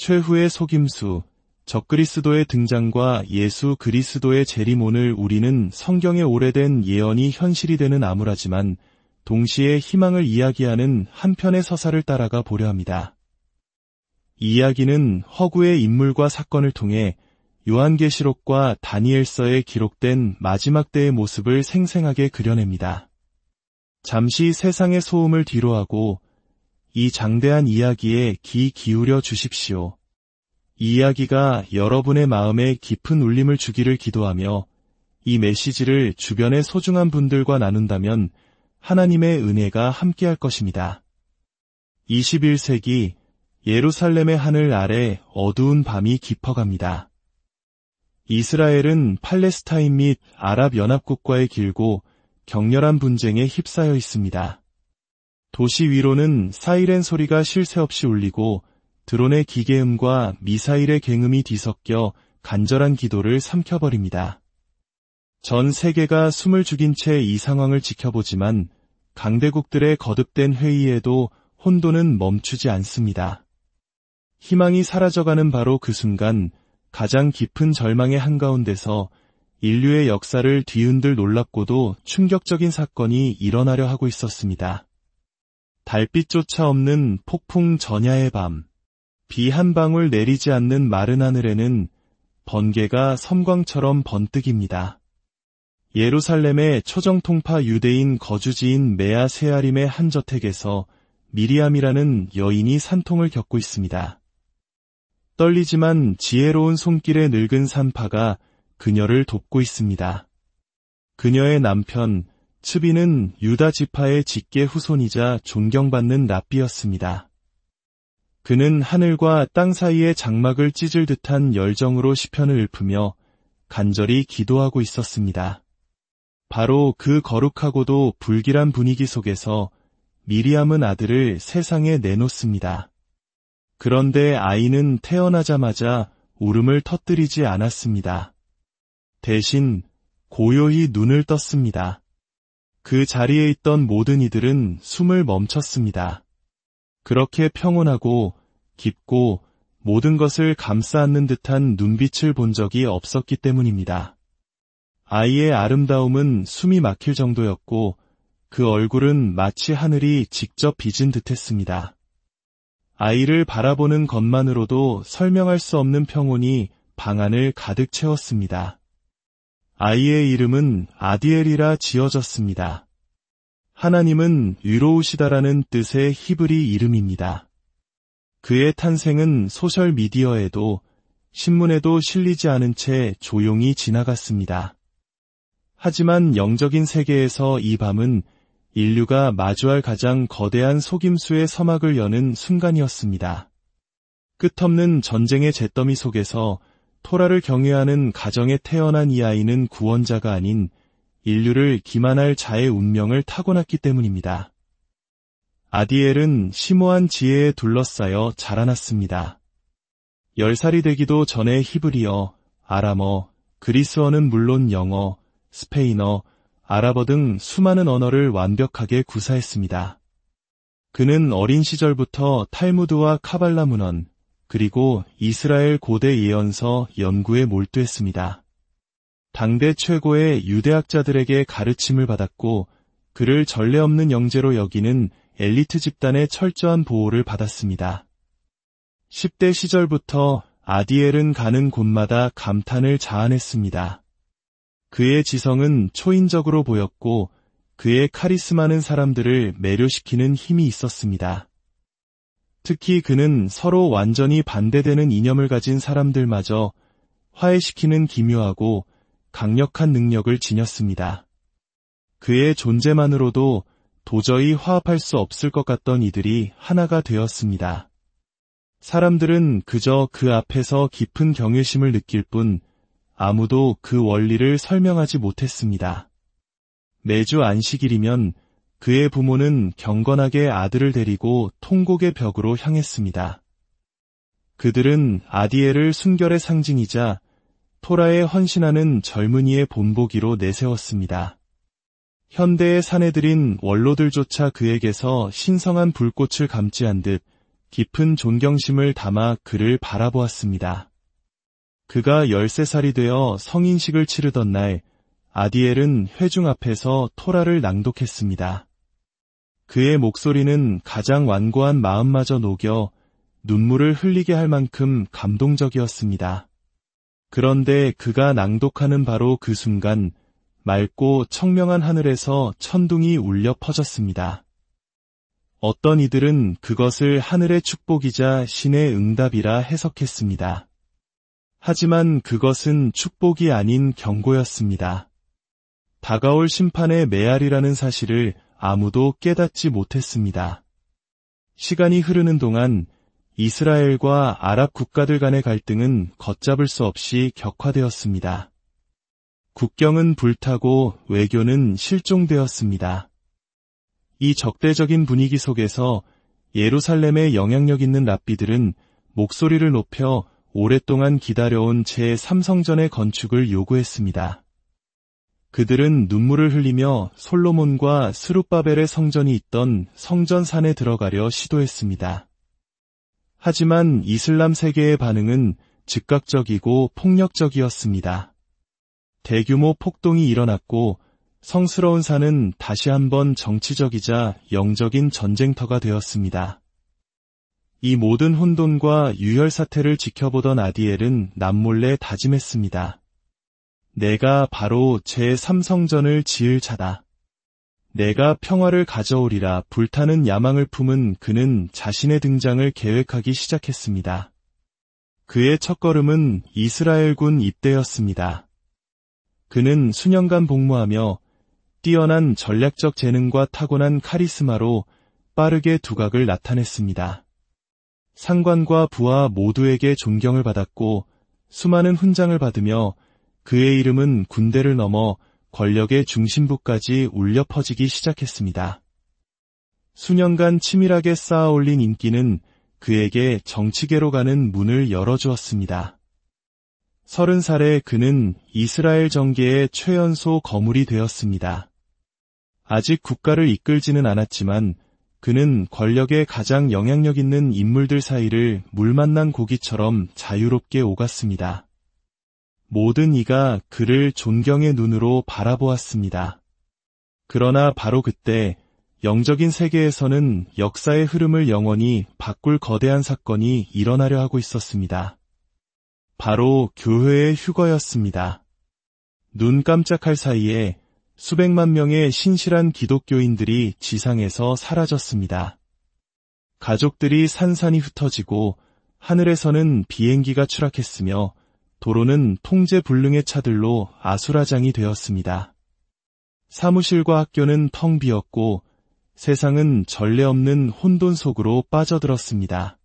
최후의 속임수, 적그리스도의 등장과 예수 그리스도의 재림오늘 우리는 성경의 오래된 예언이 현실이 되는 암울하지만 동시에 희망을 이야기하는 한 편의 서사를 따라가 보려 합니다. 이 이야기는 허구의 인물과 사건을 통해 요한계시록과 다니엘서에 기록된 마지막 때의 모습을 생생하게 그려냅니다. 잠시 세상의 소음을 뒤로하고 이 장대한 이야기에 귀 기울여 주십시오. 이 이야기가 여러분의 마음에 깊은 울림을 주기를 기도하며 이 메시지를 주변의 소중한 분들과 나눈다면 하나님의 은혜가 함께할 것입니다. 21세기 예루살렘의 하늘 아래 어두운 밤이 깊어갑니다. 이스라엘은 팔레스타인 및 아랍연합국과의 길고 격렬한 분쟁에 휩싸여 있습니다. 도시 위로는 사이렌 소리가 쉴 새 없이 울리고 드론의 기계음과 미사일의 갱음이 뒤섞여 간절한 기도를 삼켜버립니다. 전 세계가 숨을 죽인 채 이 상황을 지켜보지만 강대국들의 거듭된 회의에도 혼돈은 멈추지 않습니다. 희망이 사라져가는 바로 그 순간 가장 깊은 절망의 한가운데서 인류의 역사를 뒤흔들 놀랍고도 충격적인 사건이 일어나려 하고 있었습니다. 달빛조차 없는 폭풍 전야의 밤, 비 한 방울 내리지 않는 마른 하늘에는 번개가 섬광처럼 번뜩입니다. 예루살렘의 초정통파 유대인 거주지인 메아 세아림의 한 저택에서 미리암이라는 여인이 산통을 겪고 있습니다. 떨리지만 지혜로운 손길의 늙은 산파가 그녀를 돕고 있습니다. 그녀의 남편 츠비는 유다 지파의 직계 후손이자 존경받는 랍비였습니다. 그는 하늘과 땅 사이의 장막을 찢을 듯한 열정으로 시편을 읊으며 간절히 기도하고 있었습니다. 바로 그 거룩하고도 불길한 분위기 속에서 미리암은 아들을 세상에 내놓습니다. 그런데 아이는 태어나자마자 울음을 터뜨리지 않았습니다. 대신 고요히 눈을 떴습니다. 그 자리에 있던 모든 이들은 숨을 멈췄습니다. 그렇게 평온하고 깊고 모든 것을 감싸 안는 듯한 눈빛을 본 적이 없었기 때문입니다. 아이의 아름다움은 숨이 막힐 정도였고 그 얼굴은 마치 하늘이 직접 빚은 듯했습니다. 아이를 바라보는 것만으로도 설명할 수 없는 평온이 방 안을 가득 채웠습니다. 아이의 이름은 아디엘이라 지어졌습니다. 하나님은 위로우시다라는 뜻의 히브리 이름입니다. 그의 탄생은 소셜미디어에도 신문에도 실리지 않은 채 조용히 지나갔습니다. 하지만 영적인 세계에서 이 밤은 인류가 마주할 가장 거대한 속임수의 서막을 여는 순간이었습니다. 끝없는 전쟁의 잿더미 속에서 토라를 경외하는 가정에 태어난 이 아이는 구원자가 아닌 인류를 기만할 자의 운명을 타고났기 때문입니다. 아디엘은 심오한 지혜에 둘러싸여 자라났습니다. 10살이 되기도 전에 히브리어, 아람어, 그리스어는 물론 영어, 스페인어, 아랍어 등 수많은 언어를 완벽하게 구사했습니다. 그는 어린 시절부터 탈무드와 카발라 문헌, 그리고 이스라엘 고대 예언서 연구에 몰두했습니다. 당대 최고의 유대학자들에게 가르침을 받았고 그를 전례 없는 영재로 여기는 엘리트 집단의 철저한 보호를 받았습니다. 10대 시절부터 아디엘은 가는 곳마다 감탄을 자아냈습니다. 그의 지성은 초인적으로 보였고 그의 카리스마는 사람들을 매료시키는 힘이 있었습니다. 특히 그는 서로 완전히 반대되는 이념을 가진 사람들마저 화해시키는 기묘하고 강력한 능력을 지녔습니다. 그의 존재만으로도 도저히 화합할 수 없을 것 같던 이들이 하나가 되었습니다. 사람들은 그저 그 앞에서 깊은 경외심을 느낄 뿐 아무도 그 원리를 설명하지 못했습니다. 매주 안식일이면 그의 부모는 경건하게 아들을 데리고 통곡의 벽으로 향했습니다. 그들은 아디엘을 순결의 상징이자 토라에 헌신하는 젊은이의 본보기로 내세웠습니다. 현대의 사내들인 원로들조차 그에게서 신성한 불꽃을 감지한 듯 깊은 존경심을 담아 그를 바라보았습니다. 그가 13살이 되어 성인식을 치르던 날, 아디엘은 회중 앞에서 토라를 낭독했습니다. 그의 목소리는 가장 완고한 마음마저 녹여 눈물을 흘리게 할 만큼 감동적이었습니다. 그런데 그가 낭독하는 바로 그 순간 맑고 청명한 하늘에서 천둥이 울려 퍼졌습니다. 어떤 이들은 그것을 하늘의 축복이자 신의 응답이라 해석했습니다. 하지만 그것은 축복이 아닌 경고였습니다. 다가올 심판의 메아리라는 사실을 아무도 깨닫지 못했습니다. 시간이 흐르는 동안 이스라엘과 아랍 국가들 간의 갈등은 걷잡을 수 없이 격화되었습니다. 국경은 불타고 외교는 실종되었습니다. 이 적대적인 분위기 속에서 예루살렘의 영향력 있는 랍비들은 목소리를 높여 오랫동안 기다려온 제3성전의 건축을 요구했습니다. 그들은 눈물을 흘리며 솔로몬과 스룹바벨의 성전이 있던 성전산에 들어가려 시도했습니다. 하지만 이슬람 세계의 반응은 즉각적이고 폭력적이었습니다. 대규모 폭동이 일어났고 성스러운 산은 다시 한번 정치적이자 영적인 전쟁터가 되었습니다. 이 모든 혼돈과 유혈 사태를 지켜보던 아디엘은 남몰래 다짐했습니다. 내가 바로 제3성전을 지을 자다. 내가 평화를 가져오리라 불타는 야망을 품은 그는 자신의 등장을 계획하기 시작했습니다. 그의 첫걸음은 이스라엘군 입대였습니다. 그는 수년간 복무하며 뛰어난 전략적 재능과 타고난 카리스마로 빠르게 두각을 나타냈습니다. 상관과 부하 모두에게 존경을 받았고 수많은 훈장을 받으며 그의 이름은 군대를 넘어 권력의 중심부까지 울려 퍼지기 시작했습니다. 수년간 치밀하게 쌓아올린 인기는 그에게 정치계로 가는 문을 열어주었습니다. 30살에 그는 이스라엘 정계의 최연소 거물이 되었습니다. 아직 국가를 이끌지는 않았지만 그는 권력의 가장 영향력 있는 인물들 사이를 물 만난 고기처럼 자유롭게 오갔습니다. 모든 이가 그를 존경의 눈으로 바라보았습니다. 그러나 바로 그때 영적인 세계에서는 역사의 흐름을 영원히 바꿀 거대한 사건이 일어나려 하고 있었습니다. 바로 교회의 휴거였습니다. 눈 깜짝할 사이에 수백만 명의 신실한 기독교인들이 지상에서 사라졌습니다. 가족들이 산산이 흩어지고 하늘에서는 비행기가 추락했으며 도로는 통제불능의 차들로 아수라장이 되었습니다. 사무실과 학교는 텅 비었고 세상은 전례 없는 혼돈 속으로 빠져들었습니다.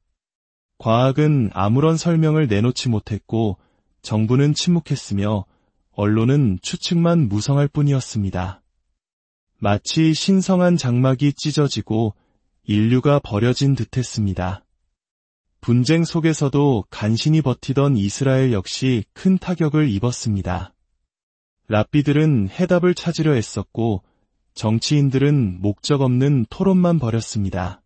과학은 아무런 설명을 내놓지 못했고 정부는 침묵했으며 언론은 추측만 무성할 뿐이었습니다. 마치 신성한 장막이 찢어지고 인류가 버려진 듯했습니다. 분쟁 속에서도 간신히 버티던 이스라엘 역시 큰 타격을 입었습니다. 랍비들은 해답을 찾으려 애썼고 정치인들은 목적 없는 토론만 벌였습니다.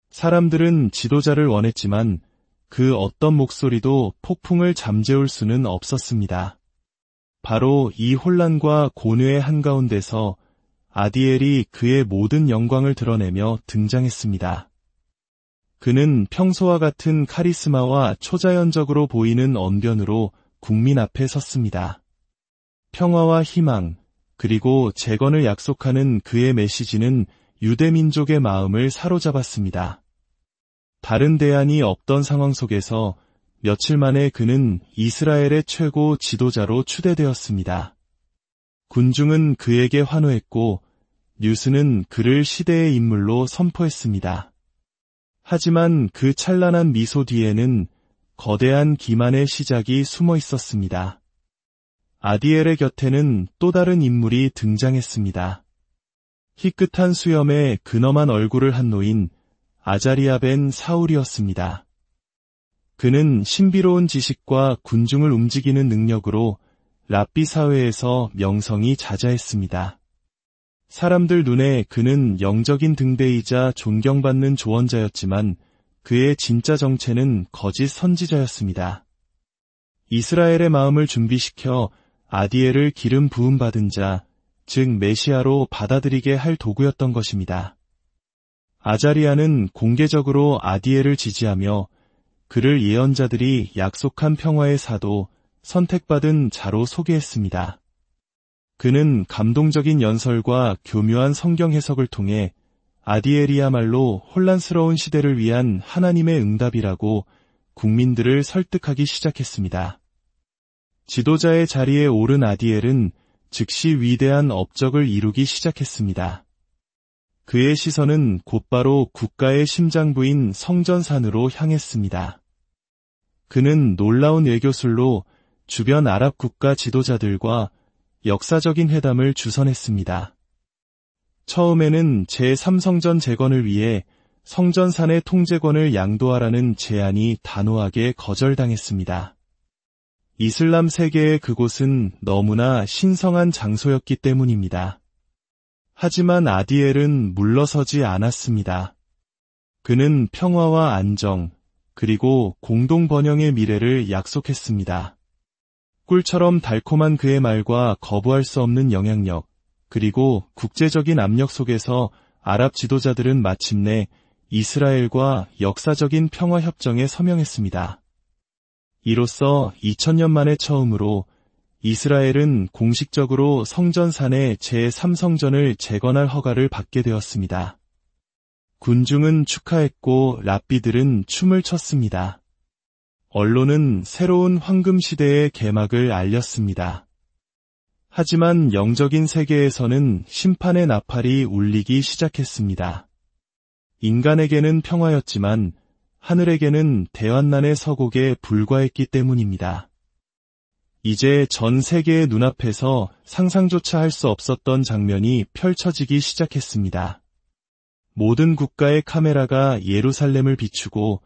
사람들은 지도자를 원했지만 그 어떤 목소리도 폭풍을 잠재울 수는 없었습니다. 바로 이 혼란과 고뇌의 한가운데서 아디엘이 그의 모든 영광을 드러내며 등장했습니다. 그는 평소와 같은 카리스마와 초자연적으로 보이는 언변으로 국민 앞에 섰습니다. 평화와 희망, 그리고 재건을 약속하는 그의 메시지는 유대민족의 마음을 사로잡았습니다. 다른 대안이 없던 상황 속에서 며칠 만에 그는 이스라엘의 최고 지도자로 추대되었습니다. 군중은 그에게 환호했고 뉴스는 그를 시대의 인물로 선포했습니다. 하지만 그 찬란한 미소 뒤에는 거대한 기만의 시작이 숨어 있었습니다. 아디엘의 곁에는 또 다른 인물이 등장했습니다. 희끗한 수염에 근엄한 얼굴을 한 노인 아자리아 벤 사울이었습니다. 그는 신비로운 지식과 군중을 움직이는 능력으로 랍비 사회에서 명성이 자자했습니다. 사람들 눈에 그는 영적인 등대이자 존경받는 조언자였지만 그의 진짜 정체는 거짓 선지자였습니다. 이스라엘의 마음을 준비시켜 아디엘을 기름 부음 받은 자, 즉 메시아로 받아들이게 할 도구였던 것입니다. 아자리아는 공개적으로 아디엘을 지지하며 그를 예언자들이 약속한 평화의 사도, 선택받은 자로 소개했습니다. 그는 감동적인 연설과 교묘한 성경 해석을 통해 아디엘이야말로 혼란스러운 시대를 위한 하나님의 응답이라고 국민들을 설득하기 시작했습니다. 지도자의 자리에 오른 아디엘은 즉시 위대한 업적을 이루기 시작했습니다. 그의 시선은 곧바로 국가의 심장부인 성전산으로 향했습니다. 그는 놀라운 외교술로 주변 아랍 국가 지도자들과 역사적인 회담을 주선했습니다. 처음에는 제3성전 재건을 위해 성전산의 통제권을 양도하라는 제안이 단호하게 거절당했습니다. 이슬람 세계의 그곳은 너무나 신성한 장소였기 때문입니다. 하지만 아디엘은 물러서지 않았습니다. 그는 평화와 안정, 그리고 공동 번영의 미래를 약속했습니다. 꿀처럼 달콤한 그의 말과 거부할 수 없는 영향력, 그리고 국제적인 압력 속에서 아랍 지도자들은 마침내 이스라엘과 역사적인 평화협정에 서명했습니다. 이로써 2000년 만에 처음으로 이스라엘은 공식적으로 성전산의 제3성전을 재건할 허가를 받게 되었습니다. 군중은 축하했고 랍비들은 춤을 췄습니다. 언론은 새로운 황금 시대의 개막을 알렸습니다. 하지만 영적인 세계에서는 심판의 나팔이 울리기 시작했습니다. 인간에게는 평화였지만 하늘에게는 대환난의 서곡에 불과했기 때문입니다. 이제 전 세계의 눈앞에서 상상조차 할 수 없었던 장면이 펼쳐지기 시작했습니다. 모든 국가의 카메라가 예루살렘을 비추고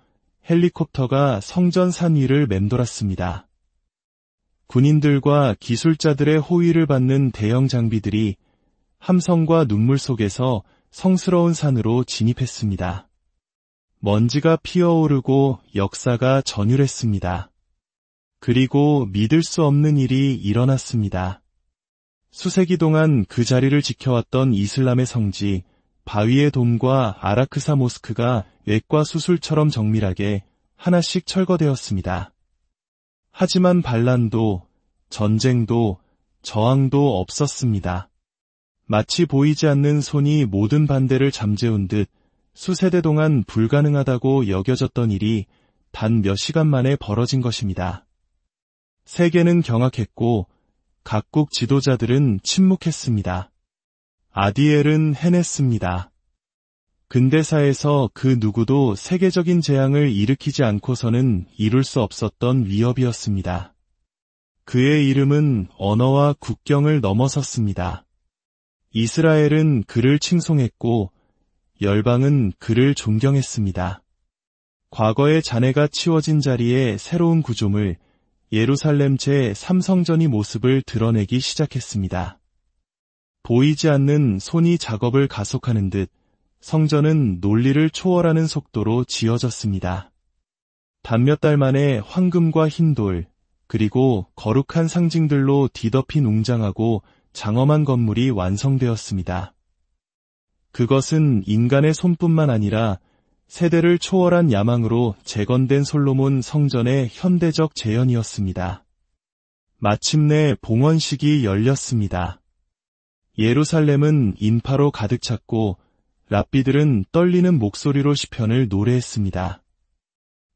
헬리콥터가 성전산 위를 맴돌았습니다. 군인들과 기술자들의 호위를 받는 대형 장비들이 함성과 눈물 속에서 성스러운 산으로 진입했습니다. 먼지가 피어오르고 역사가 전율했습니다. 그리고 믿을 수 없는 일이 일어났습니다. 수세기 동안 그 자리를 지켜왔던 이슬람의 성지, 바위의 돔과 아라크사 모스크가 외과 수술처럼 정밀하게 하나씩 철거되었습니다. 하지만 반란도, 전쟁도, 저항도 없었습니다. 마치 보이지 않는 손이 모든 반대를 잠재운 듯 수세대 동안 불가능하다고 여겨졌던 일이 단 몇 시간 만에 벌어진 것입니다. 세계는 경악했고 각국 지도자들은 침묵했습니다. 아디엘은 해냈습니다. 근대사에서 그 누구도 세계적인 재앙을 일으키지 않고서는 이룰 수 없었던 위협이었습니다. 그의 이름은 언어와 국경을 넘어섰습니다. 이스라엘은 그를 칭송했고 열방은 그를 존경했습니다. 과거의 잔해가 치워진 자리에 새로운 구조물, 예루살렘 제3성전이 모습을 드러내기 시작했습니다. 보이지 않는 손이 작업을 가속하는 듯 성전은 논리를 초월하는 속도로 지어졌습니다. 단 몇 달 만에 황금과 흰돌, 그리고 거룩한 상징들로 뒤덮인 웅장하고 장엄한 건물이 완성되었습니다. 그것은 인간의 손뿐만 아니라 세대를 초월한 야망으로 재건된 솔로몬 성전의 현대적 재현이었습니다. 마침내 봉헌식이 열렸습니다. 예루살렘은 인파로 가득 찼고 랍비들은 떨리는 목소리로 시편을 노래했습니다.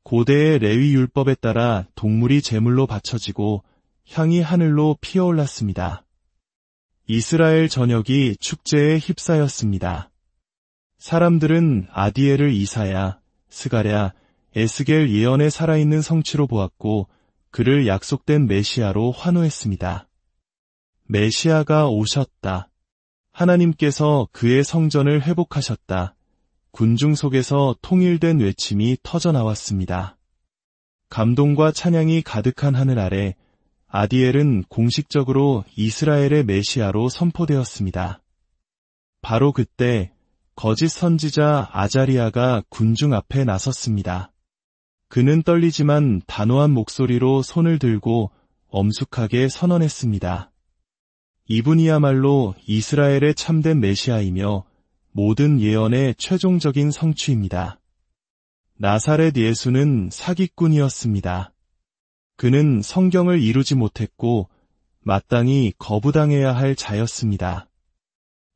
고대의 레위 율법에 따라 동물이 제물로 바쳐지고 향이 하늘로 피어올랐습니다. 이스라엘 전역이 축제에 휩싸였습니다. 사람들은 아디엘을 이사야, 스가랴, 에스겔 예언의 살아있는 성취로 보았고 그를 약속된 메시아로 환호했습니다. 메시아가 오셨다. 하나님께서 그의 성전을 회복하셨다. 군중 속에서 통일된 외침이 터져나왔습니다. 감동과 찬양이 가득한 하늘 아래 아디엘은 공식적으로 이스라엘의 메시아로 선포되었습니다. 바로 그때 거짓 선지자 아자리아가 군중 앞에 나섰습니다. 그는 떨리지만 단호한 목소리로 손을 들고 엄숙하게 선언했습니다. 이분이야말로 이스라엘의 참된 메시아이며 모든 예언의 최종적인 성취입니다. 나사렛 예수는 사기꾼이었습니다. 그는 성경을 이루지 못했고 마땅히 거부당해야 할 자였습니다.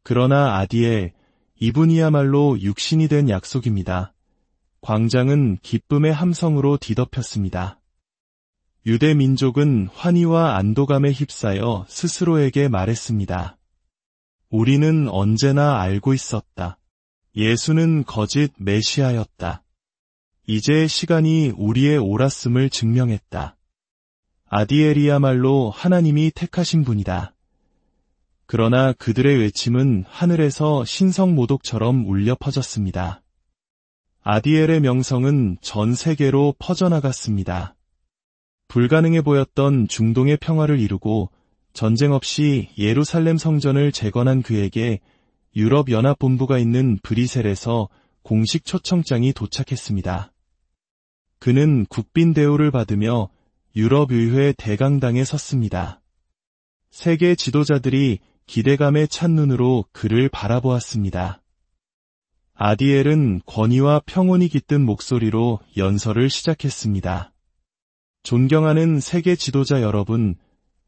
그러나 아디엘, 이분이야말로 육신이 된 약속입니다. 광장은 기쁨의 함성으로 뒤덮였습니다. 유대 민족은 환희와 안도감에 휩싸여 스스로에게 말했습니다. 우리는 언제나 알고 있었다. 예수는 거짓 메시아였다. 이제 시간이 우리의 옳았음을 증명했다. 아디엘이야말로 하나님이 택하신 분이다. 그러나 그들의 외침은 하늘에서 신성모독처럼 울려 퍼졌습니다. 아디엘의 명성은 전 세계로 퍼져나갔습니다. 불가능해 보였던 중동의 평화를 이루고 전쟁 없이 예루살렘 성전을 재건한 그에게 유럽연합본부가 있는 브뤼셀에서 공식 초청장이 도착했습니다. 그는 국빈 대우를 받으며 유럽의회 대강당에 섰습니다. 세계 지도자들이 기대감에 찬 눈으로 그를 바라보았습니다. 아디엘은 권위와 평온이 깃든 목소리로 연설을 시작했습니다. 존경하는 세계 지도자 여러분,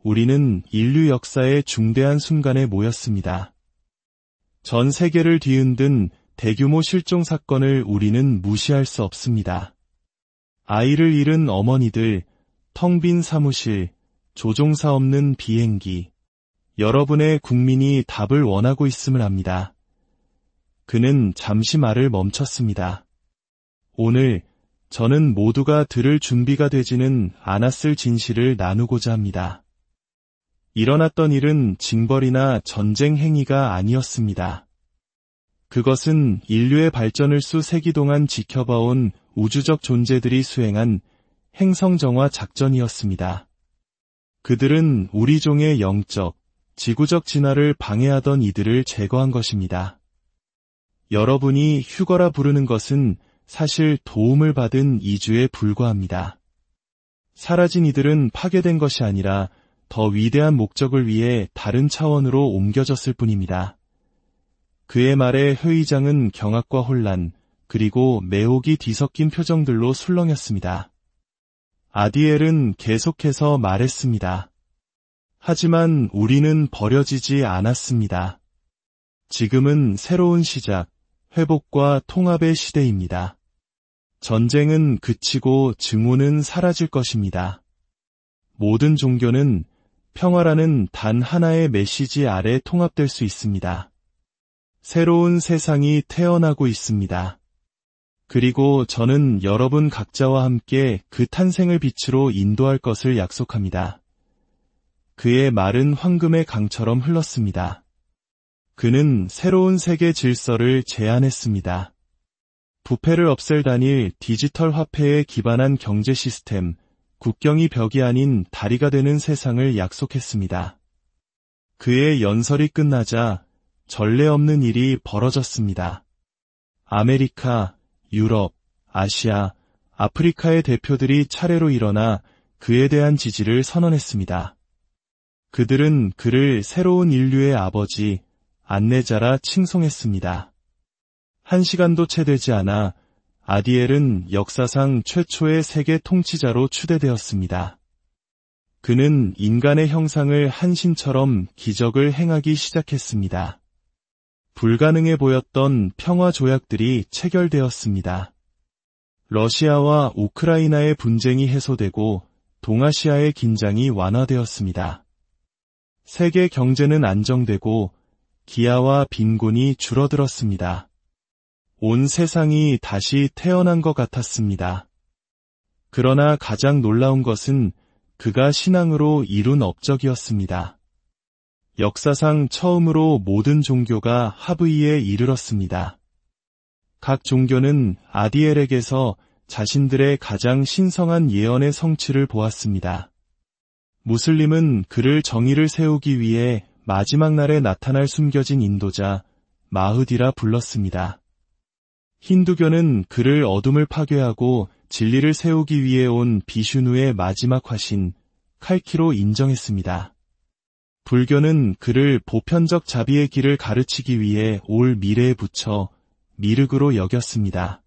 우리는 인류 역사의 중대한 순간에 모였습니다. 전 세계를 뒤흔든 대규모 실종 사건을 우리는 무시할 수 없습니다. 아이를 잃은 어머니들, 텅 빈 사무실, 조종사 없는 비행기, 여러분의 국민이 답을 원하고 있음을 압니다. 그는 잠시 말을 멈췄습니다. 오늘 저는 모두가 들을 준비가 되지는 않았을 진실을 나누고자 합니다. 일어났던 일은 징벌이나 전쟁 행위가 아니었습니다. 그것은 인류의 발전을 수세기 동안 지켜봐온 우주적 존재들이 수행한 행성정화 작전이었습니다. 그들은 우리 종의 영적, 지구적 진화를 방해하던 이들을 제거한 것입니다. 여러분이 휴거라 부르는 것은 사실 도움을 받은 이주에 불과합니다. 사라진 이들은 파괴된 것이 아니라 더 위대한 목적을 위해 다른 차원으로 옮겨졌을 뿐입니다. 그의 말에 회의장은 경악과 혼란, 그리고 매혹이 뒤섞인 표정들로 술렁였습니다. 아디엘은 계속해서 말했습니다. 하지만 우리는 버려지지 않았습니다. 지금은 새로운 시작, 회복과 통합의 시대입니다. 전쟁은 그치고 증오는 사라질 것입니다. 모든 종교는 평화라는 단 하나의 메시지 아래 통합될 수 있습니다. 새로운 세상이 태어나고 있습니다. 그리고 저는 여러분 각자와 함께 그 탄생을 빛으로 인도할 것을 약속합니다. 그의 말은 황금의 강처럼 흘렀습니다. 그는 새로운 세계 질서를 제안했습니다. 부패를 없앨 단일 디지털 화폐에 기반한 경제 시스템, 국경이 벽이 아닌 다리가 되는 세상을 약속했습니다. 그의 연설이 끝나자 전례 없는 일이 벌어졌습니다. 아메리카, 유럽, 아시아, 아프리카의 대표들이 차례로 일어나 그에 대한 지지를 선언했습니다. 그들은 그를 새로운 인류의 아버지, 안내자라 칭송했습니다. 1시간도 채 되지 않아 아디엘은 역사상 최초의 세계 통치자로 추대되었습니다. 그는 인간의 형상을 한 신처럼 기적을 행하기 시작했습니다. 불가능해 보였던 평화 조약들이 체결되었습니다. 러시아와 우크라이나의 분쟁이 해소되고 동아시아의 긴장이 완화되었습니다. 세계 경제는 안정되고 기아와 빈곤이 줄어들었습니다. 온 세상이 다시 태어난 것 같았습니다. 그러나 가장 놀라운 것은 그가 신앙으로 이룬 업적이었습니다. 역사상 처음으로 모든 종교가 합의에 이르렀습니다. 각 종교는 아디엘에게서 자신들의 가장 신성한 예언의 성취를 보았습니다. 무슬림은 그를 정의를 세우기 위해 마지막 날에 나타날 숨겨진 인도자, 마흐디라 불렀습니다. 힌두교는 그를 어둠을 파괴하고 진리를 세우기 위해 온 비슈누의 마지막 화신 칼키로 인정했습니다. 불교는 그를 보편적 자비의 길을 가르치기 위해 올 미래에 붙여 미륵으로 여겼습니다.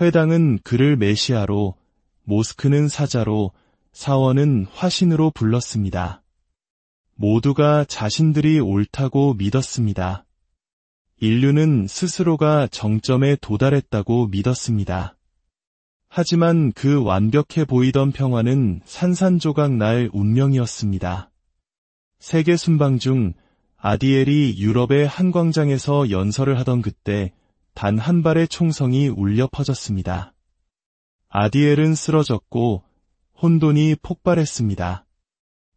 회당은 그를 메시아로, 모스크는 사자로, 사원은 화신으로 불렀습니다. 모두가 자신들이 옳다고 믿었습니다. 인류는 스스로가 정점에 도달했다고 믿었습니다. 하지만 그 완벽해 보이던 평화는 산산조각 날 운명이었습니다. 세계 순방 중 아디엘이 유럽의 한 광장에서 연설을 하던 그때 단 한 발의 총성이 울려 퍼졌습니다. 아디엘은 쓰러졌고 혼돈이 폭발했습니다.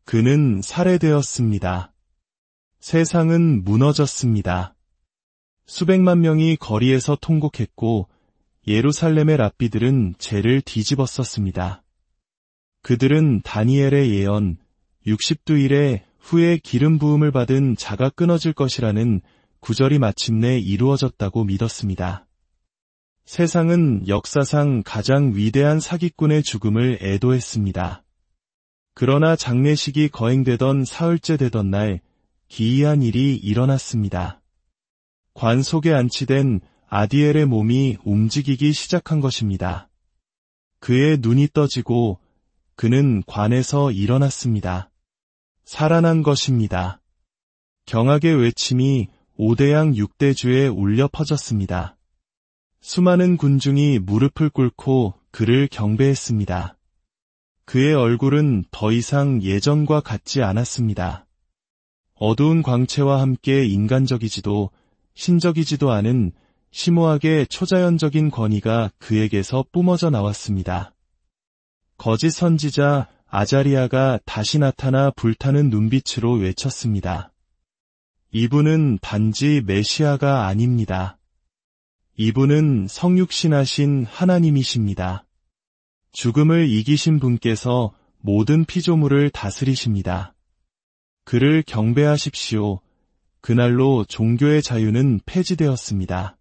그는 살해되었습니다. 세상은 무너졌습니다. 수백만 명이 거리에서 통곡했고 예루살렘의 랍비들은 죄를 뒤집었었습니다. 그들은 다니엘의 예언, 60두일에 후에 기름 부음을 받은 자가 끊어질 것이라는 구절이 마침내 이루어졌다고 믿었습니다. 세상은 역사상 가장 위대한 사기꾼의 죽음을 애도했습니다. 그러나 장례식이 거행되던 사흘째 되던 날 기이한 일이 일어났습니다. 관 속에 안치된 아디엘의 몸이 움직이기 시작한 것입니다. 그의 눈이 떠지고 그는 관에서 일어났습니다. 살아난 것입니다. 경악의 외침이 5대양 6대주에 울려 퍼졌습니다. 수많은 군중이 무릎을 꿇고 그를 경배했습니다. 그의 얼굴은 더 이상 예전과 같지 않았습니다. 어두운 광채와 함께 인간적이지도 신적이지도 않은 심오하게 초자연적인 권위가 그에게서 뿜어져 나왔습니다. 거짓 선지자 아자리아가 다시 나타나 불타는 눈빛으로 외쳤습니다. 이분은 단지 메시아가 아닙니다. 이분은 성육신하신 하나님이십니다. 죽음을 이기신 분께서 모든 피조물을 다스리십니다. 그를 경배하십시오. 그날로 종교의 자유는 폐지되었습니다.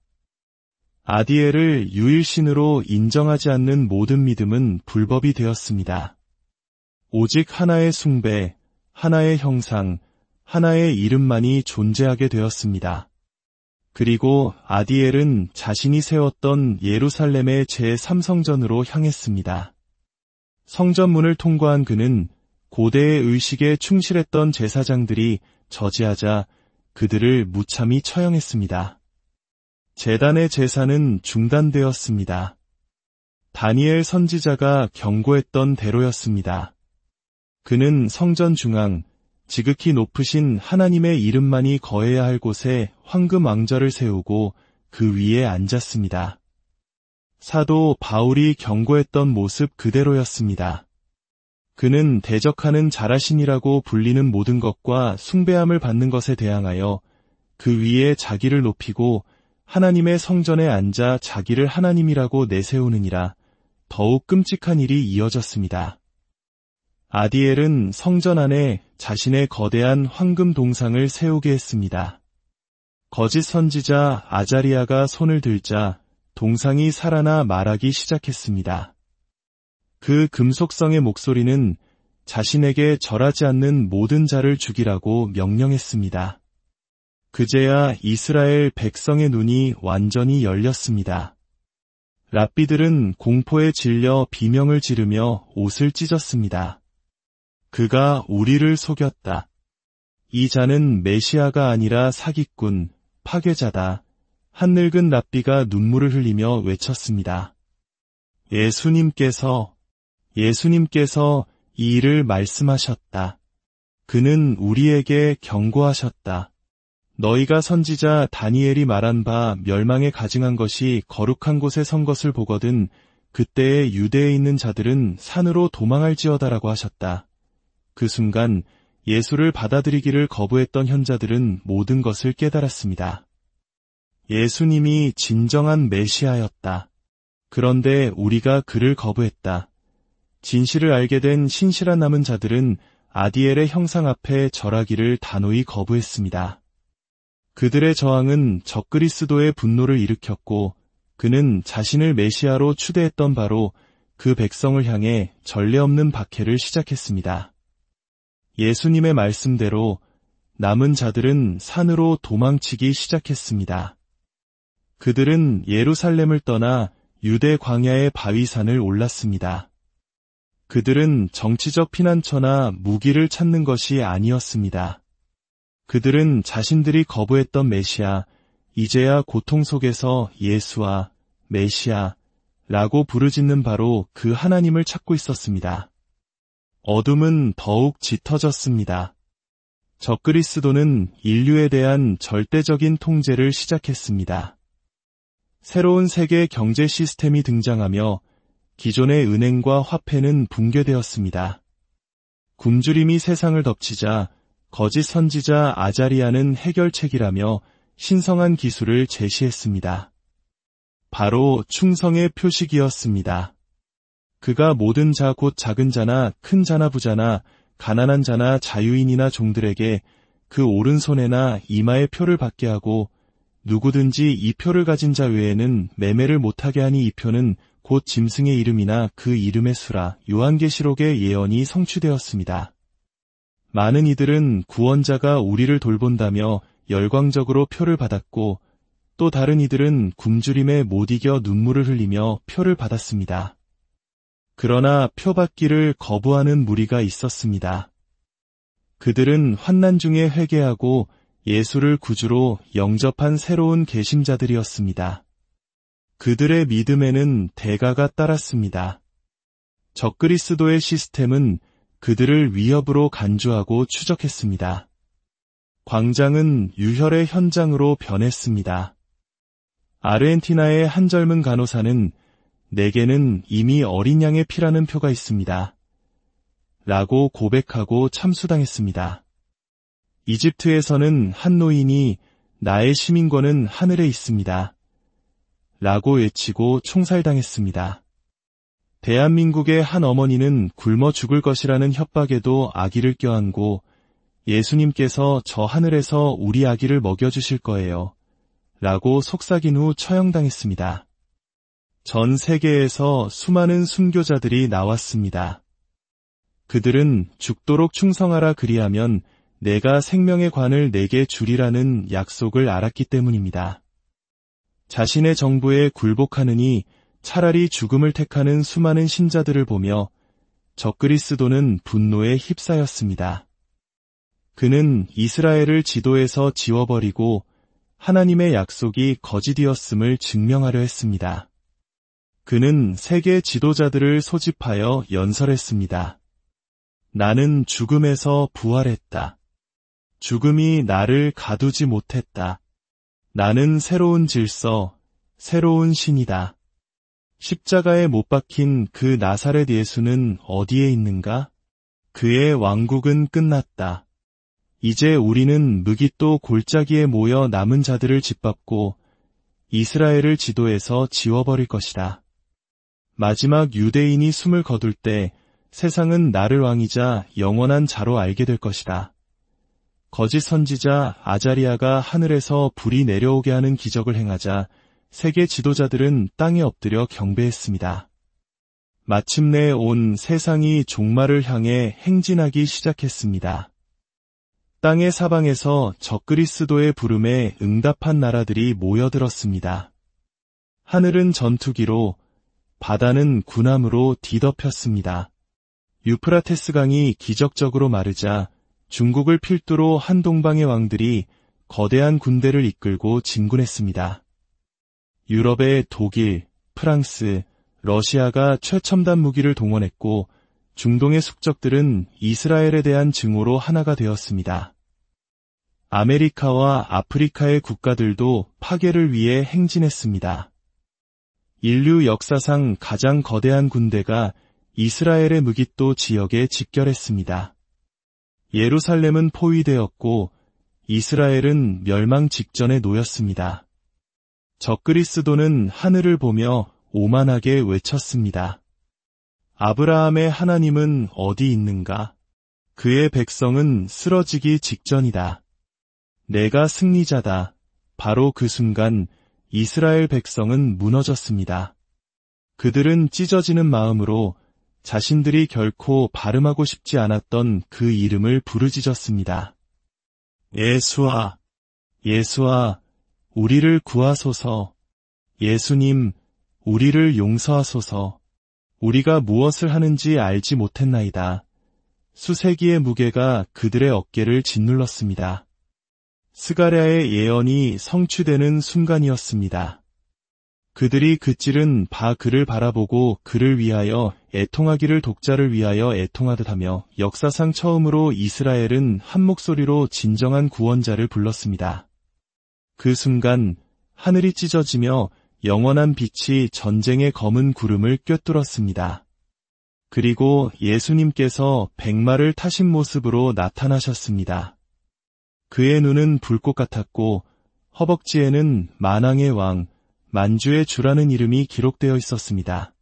아디엘을 유일신으로 인정하지 않는 모든 믿음은 불법이 되었습니다. 오직 하나의 숭배, 하나의 형상, 하나의 이름만이 존재하게 되었습니다. 그리고 아디엘은 자신이 세웠던 예루살렘의 제3성전으로 향했습니다. 성전문을 통과한 그는 고대의 의식에 충실했던 제사장들이 저지하자 그들을 무참히 처형했습니다. 제단의 제사는 중단되었습니다. 다니엘 선지자가 경고했던 대로였습니다. 그는 성전 중앙, 지극히 높으신 하나님의 이름만이 거해야 할 곳에 황금 왕좌를 세우고 그 위에 앉았습니다. 사도 바울이 경고했던 모습 그대로였습니다. 그는 대적하는 자라신이라고 불리는 모든 것과 숭배함을 받는 것에 대항하여 그 위에 자기를 높이고 하나님의 성전에 앉아 자기를 하나님이라고 내세우느니라. 더욱 끔찍한 일이 이어졌습니다. 아디엘은 성전 안에 자신의 거대한 황금 동상을 세우게 했습니다. 거짓 선지자 아자리아가 손을 들자 동상이 살아나 말하기 시작했습니다. 그 금속성의 목소리는 자신에게 절하지 않는 모든 자를 죽이라고 명령했습니다. 그제야 이스라엘 백성의 눈이 완전히 열렸습니다. 랍비들은 공포에 질려 비명을 지르며 옷을 찢었습니다. 그가 우리를 속였다. 이 자는 메시아가 아니라 사기꾼, 파괴자다. 한 늙은 랍비가 눈물을 흘리며 외쳤습니다. 예수님께서 이 일을 말씀하셨다. 그는 우리에게 경고하셨다. 너희가 선지자 다니엘이 말한 바 멸망에 가증한 것이 거룩한 곳에 선 것을 보거든 그때에 유대에 있는 자들은 산으로 도망할지어다라고 하셨다. 그 순간 예수를 받아들이기를 거부했던 현자들은 모든 것을 깨달았습니다. 예수님이 진정한 메시아였다. 그런데 우리가 그를 거부했다. 진실을 알게 된 신실한 남은 자들은 아디엘의 형상 앞에 절하기를 단호히 거부했습니다. 그들의 저항은 적그리스도의 분노를 일으켰고 그는 자신을 메시아로 추대했던 바로 그 백성을 향해 전례 없는 박해를 시작했습니다. 예수님의 말씀대로 남은 자들은 산으로 도망치기 시작했습니다. 그들은 예루살렘을 떠나 유대 광야의 바위산을 올랐습니다. 그들은 정치적 피난처나 무기를 찾는 것이 아니었습니다. 그들은 자신들이 거부했던 메시아, 이제야 고통 속에서 예수와 메시아라고 부르짖는 바로 그 하나님을 찾고 있었습니다. 어둠은 더욱 짙어졌습니다. 적그리스도는 인류에 대한 절대적인 통제를 시작했습니다. 새로운 세계 경제 시스템이 등장하며 기존의 은행과 화폐는 붕괴되었습니다. 굶주림이 세상을 덮치자 거짓 선지자 아자리아는 해결책이라며 신성한 기술을 제시했습니다. 바로 충성의 표식이었습니다. 그가 모든 자 곧 작은 자나 큰 자나 부자나 가난한 자나 자유인이나 종들에게 그 오른손에나 이마에 표를 받게 하고 누구든지 이 표를 가진 자 외에는 매매를 못하게 하니 이 표는 곧 짐승의 이름이나 그 이름의 수라. 요한계시록의 예언이 성취되었습니다. 많은 이들은 구원자가 우리를 돌본다며 열광적으로 표를 받았고 또 다른 이들은 굶주림에 못 이겨 눈물을 흘리며 표를 받았습니다. 그러나 표 받기를 거부하는 무리가 있었습니다. 그들은 환난 중에 회개하고 예수를 구주로 영접한 새로운 개심자들이었습니다. 그들의 믿음에는 대가가 따랐습니다. 적그리스도의 시스템은 그들을 위협으로 간주하고 추적했습니다. 광장은 유혈의 현장으로 변했습니다. 아르헨티나의 한 젊은 간호사는 내게는 이미 어린 양의 피라는 표가 있습니다. 라고 고백하고 참수당했습니다. 이집트에서는 한 노인이 나의 시민권은 하늘에 있습니다. 라고 외치고 총살당했습니다. 대한민국의 한 어머니는 굶어 죽을 것이라는 협박에도 아기를 껴안고 예수님께서 저 하늘에서 우리 아기를 먹여주실 거예요. 라고 속삭인 후 처형당했습니다. 전 세계에서 수많은 순교자들이 나왔습니다. 그들은 죽도록 충성하라 그리하면 내가 생명의 관을 내게 주리라는 약속을 알았기 때문입니다. 자신의 정부에 굴복하느니 차라리 죽음을 택하는 수많은 신자들을 보며 적그리스도는 분노에 휩싸였습니다. 그는 이스라엘을 지도에서 지워버리고 하나님의 약속이 거짓이었음을 증명하려 했습니다. 그는 세계 지도자들을 소집하여 연설했습니다. 나는 죽음에서 부활했다. 죽음이 나를 가두지 못했다. 나는 새로운 질서, 새로운 신이다. 십자가에 못 박힌 그 나사렛 예수는 어디에 있는가? 그의 왕국은 끝났다. 이제 우리는 무깃도 골짜기에 모여 남은 자들을 짓밟고 이스라엘을 지도에서 지워버릴 것이다. 마지막 유대인이 숨을 거둘 때 세상은 나를 왕이자 영원한 자로 알게 될 것이다. 거짓 선지자 아자리아가 하늘에서 불이 내려오게 하는 기적을 행하자 세계 지도자들은 땅에 엎드려 경배했습니다. 마침내 온 세상이 종말을 향해 행진하기 시작했습니다. 땅의 사방에서 적그리스도의 부름에 응답한 나라들이 모여들었습니다. 하늘은 전투기로, 바다는 군함으로 뒤덮였습니다. 유프라테스 강이 기적적으로 마르자 중국을 필두로 한동방의 왕들이 거대한 군대를 이끌고 진군했습니다. 유럽의 독일, 프랑스, 러시아가 최첨단 무기를 동원했고 중동의 숙적들은 이스라엘에 대한 증오로 하나가 되었습니다. 아메리카와 아프리카의 국가들도 파괴를 위해 행진했습니다. 인류 역사상 가장 거대한 군대가 이스라엘의 무깃도 지역에 집결했습니다. 예루살렘은 포위되었고 이스라엘은 멸망 직전에 놓였습니다. 적그리스도는 하늘을 보며 오만하게 외쳤습니다. 아브라함의 하나님은 어디 있는가? 그의 백성은 쓰러지기 직전이다. 내가 승리자다. 바로 그 순간 이스라엘 백성은 무너졌습니다. 그들은 찢어지는 마음으로 자신들이 결코 발음하고 싶지 않았던 그 이름을 부르짖었습니다. 예수아, 예수아, 우리를 구하소서. 예수님, 우리를 용서하소서. 우리가 무엇을 하는지 알지 못했나이다. 수세기의 무게가 그들의 어깨를 짓눌렀습니다. 스가랴의 예언이 성취되는 순간이었습니다. 그들이 그칠은 그를 바라보고 그를 위하여 애통하기를 독자를 위하여 애통하듯 하며 역사상 처음으로 이스라엘은 한 목소리로 진정한 구원자를 불렀습니다. 그 순간 하늘이 찢어지며 영원한 빛이 전쟁의 검은 구름을 꿰뚫었습니다. 그리고 예수님께서 백마를 타신 모습으로 나타나셨습니다. 그의 눈은 불꽃 같았고 허벅지에는 만왕의 왕, 만주의 주라는 이름이 기록되어 있었습니다.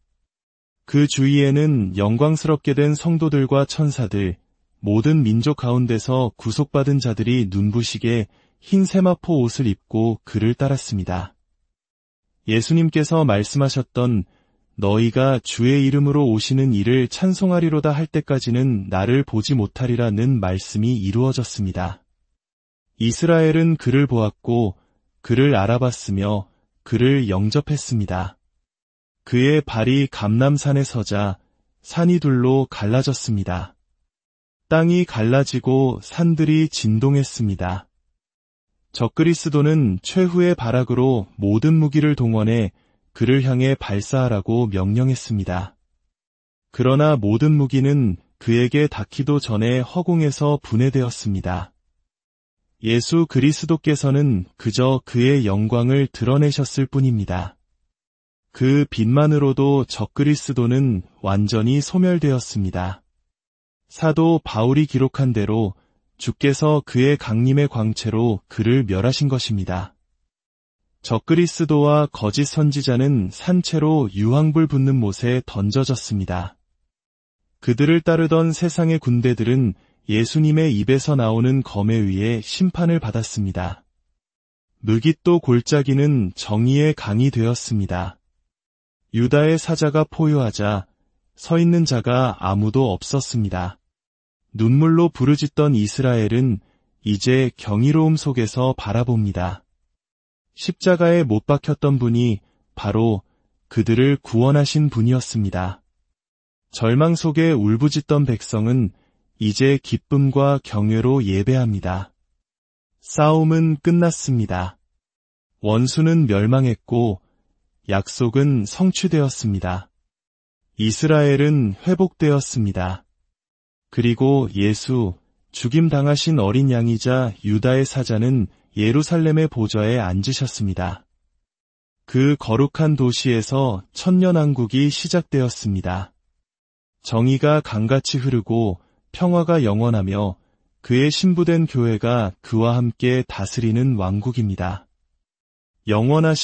그 주위에는 영광스럽게 된 성도들과 천사들, 모든 민족 가운데서 구속받은 자들이 눈부시게 흰 세마포 옷을 입고 그를 따랐습니다. 예수님께서 말씀하셨던 너희가 주의 이름으로 오시는 이를 찬송하리로다 할 때까지는 나를 보지 못하리라는 말씀이 이루어졌습니다. 이스라엘은 그를 보았고 그를 알아봤으며 그를 영접했습니다. 그의 발이 감람산에 서자 산이 둘로 갈라졌습니다. 땅이 갈라지고 산들이 진동했습니다. 적그리스도는 최후의 발악으로 모든 무기를 동원해 그를 향해 발사하라고 명령했습니다. 그러나 모든 무기는 그에게 닿기도 전에 허공에서 분해되었습니다. 예수 그리스도께서는 그저 그의 영광을 드러내셨을 뿐입니다. 그 빛만으로도 적그리스도는 완전히 소멸되었습니다. 사도 바울이 기록한 대로 주께서 그의 강림의 광채로 그를 멸하신 것입니다. 적그리스도와 거짓 선지자는 산채로 유황불 붙는 못에 던져졌습니다. 그들을 따르던 세상의 군대들은 예수님의 입에서 나오는 검에 의해 심판을 받았습니다. 무깃도 골짜기는 정의의 강이 되었습니다. 유다의 사자가 포효하자 서 있는 자가 아무도 없었습니다. 눈물로 부르짖던 이스라엘은 이제 경이로움 속에서 바라봅니다. 십자가에 못 박혔던 분이 바로 그들을 구원하신 분이었습니다. 절망 속에 울부짖던 백성은 이제 기쁨과 경외로 예배합니다. 싸움은 끝났습니다. 원수는 멸망했고 약속은 성취되었습니다. 이스라엘은 회복되었습니다. 그리고 예수, 죽임당하신 어린 양이자 유다의 사자는 예루살렘의 보좌에 앉으셨습니다. 그 거룩한 도시에서 천년왕국이 시작되었습니다. 정의가 강같이 흐르고 평화가 영원하며 그의 신부된 교회가 그와 함께 다스리는 왕국입니다. 영원하신